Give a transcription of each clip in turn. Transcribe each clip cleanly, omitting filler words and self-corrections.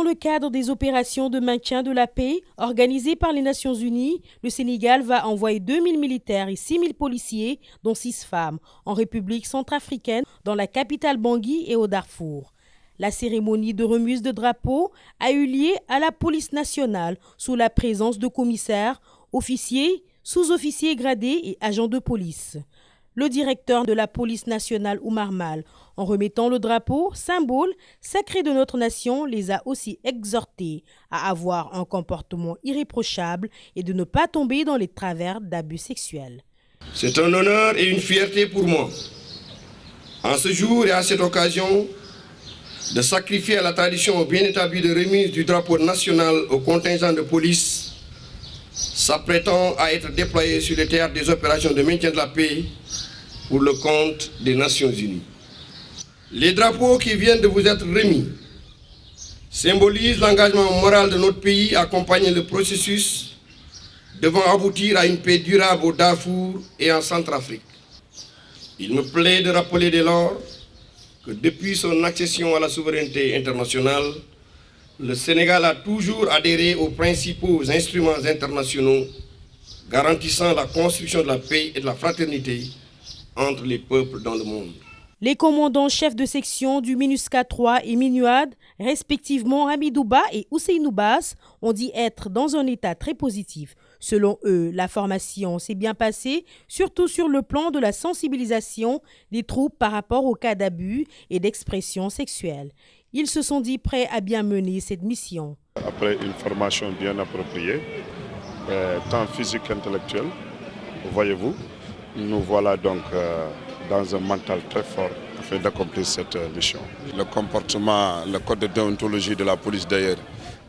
le cadre des opérations de maintien de la paix organisées par les Nations Unies, le Sénégal va envoyer 2000 militaires et 6000 policiers, dont 6 femmes, en République centrafricaine, dans la capitale Bangui et au Darfour. La cérémonie de remise de drapeau a eu lieu à la police nationale sous la présence de commissaires, officiers, sous-officiers gradés et agents de police. Le directeur de la police nationale, Oumar Mal, en remettant le drapeau, symbole sacré de notre nation, les a aussi exhortés à avoir un comportement irréprochable et de ne pas tomber dans les travers d'abus sexuels. C'est un honneur et une fierté pour moi, en ce jour et à cette occasion, de sacrifier à la tradition bien établie de remise du drapeau national au contingent de police, s'apprêtant à être déployé sur le théâtre des opérations de maintien de la paix pour le compte des Nations Unies. Les drapeaux qui viennent de vous être remis symbolisent l'engagement moral de notre pays à accompagner le processus devant aboutir à une paix durable au Darfour et en Centrafrique. Il me plaît de rappeler dès lors que depuis son accession à la souveraineté internationale, le Sénégal a toujours adhéré aux principaux instruments internationaux garantissant la construction de la paix et de la fraternité entre les peuples dans le monde. Les commandants chefs de section du MINUSCA 3 et MINUAD, respectivement Hamidouba et Ousseinou Bass, ont dit être dans un état très positif. Selon eux, la formation s'est bien passée, surtout sur le plan de la sensibilisation des troupes par rapport aux cas d'abus et d'expression sexuelle. Ils se sont dit prêts à bien mener cette mission. Après une formation bien appropriée, tant physique qu'intellectuelle, voyez-vous, nous voilà donc dans un mental très fort afin d'accomplir cette mission. Le comportement, le code de déontologie de la police d'ailleurs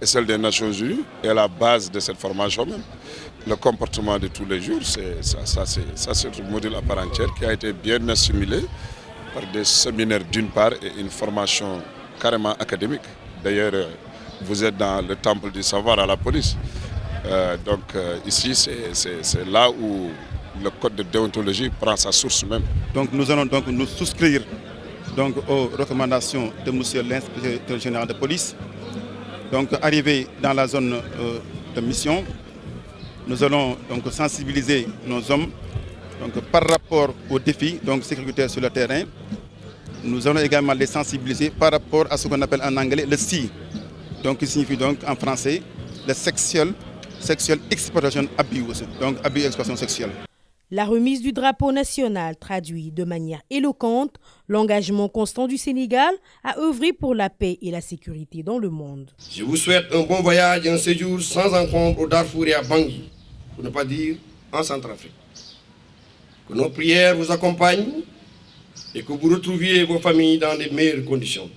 et celle des Nations Unies est la base de cette formation même. Le comportement de tous les jours, c'est un modèle à part entière qui a été bien assimilé par des séminaires d'une part et une formation carrément académique. D'ailleurs, vous êtes dans le temple du savoir à la police. Ici, c'est là où le code de déontologie prend sa source même. Donc nous allons donc nous souscrire donc aux recommandations de monsieur l'inspecteur général de police. Donc arrivé dans la zone de mission, nous allons donc sensibiliser nos hommes donc, par rapport aux défis donc, sécuritaires sur le terrain. Nous allons également les sensibiliser par rapport à ce qu'on appelle en anglais le SI, donc qui signifie donc en français le sexual exploitation abuse, donc abus et exploitation sexuelle. La remise du drapeau national traduit de manière éloquente l'engagement constant du Sénégal à œuvrer pour la paix et la sécurité dans le monde. Je vous souhaite un bon voyage et un séjour sans encombre au Darfour et à Bangui, pour ne pas dire en Centrafrique. Que nos prières vous accompagnent et que vous retrouviez vos familles dans les meilleures conditions.